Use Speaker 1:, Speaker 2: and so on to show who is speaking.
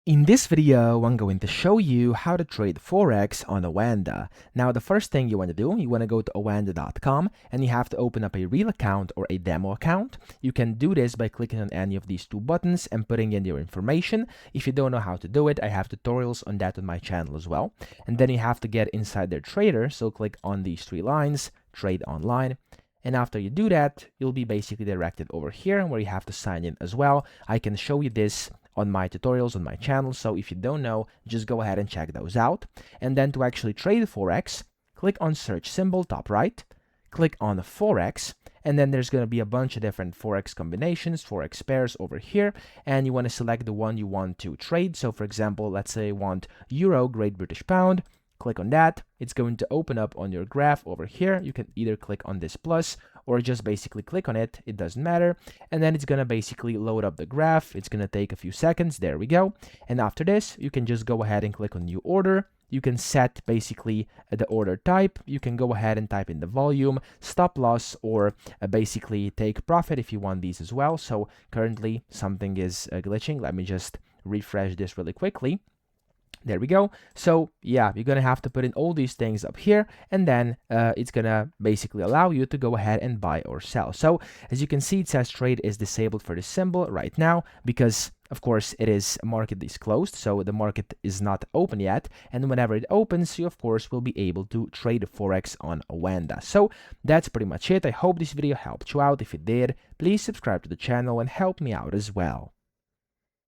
Speaker 1: In this video, I'm going to show you how to trade Forex on Oanda. Now, the first thing you want to do, you want to go to oanda.com and you have to open up a real account or a demo account. You can do this by clicking on any of these two buttons and putting in your information. If you don't know how to do it, I have tutorials on that on my channel as well. And then you have to get inside their trader, so click on these three lines, trade online. And after you do that, you'll be basically directed over here where you have to sign in as well. I can show you this on my tutorials on my channel, so if you don't know, just go ahead and check those out. And then to actually trade Forex, click on search symbol top right, click on Forex, and then there's going to be a bunch of different Forex combinations, Forex pairs over here, and you want to select the one you want to trade. So for example, let's say I want Euro, Great British Pound. Click on that. It's going to open up on your graph over here. You can either click on this plus or just basically click on it. It doesn't matter. And then it's going to basically load up the graph. It's going to take a few seconds. There we go. And after this, you can just go ahead and click on new order. You can set basically the order type. You can go ahead and type in the volume, stop loss, or basically take profit if you want these as well. So currently something is glitching. Let me just refresh this really quickly. There we go. So yeah, you're gonna have to put in all these things up here, and then it's gonna basically allow you to go ahead and buy or sell. So as you can see, it says trade is disabled for this symbol right now because of course it is market is closed, so the market is not open yet, and whenever it opens, you of course will be able to trade Forex on Oanda. So that's pretty much it. I hope this video helped you out. If it did, please subscribe to the channel and help me out as well.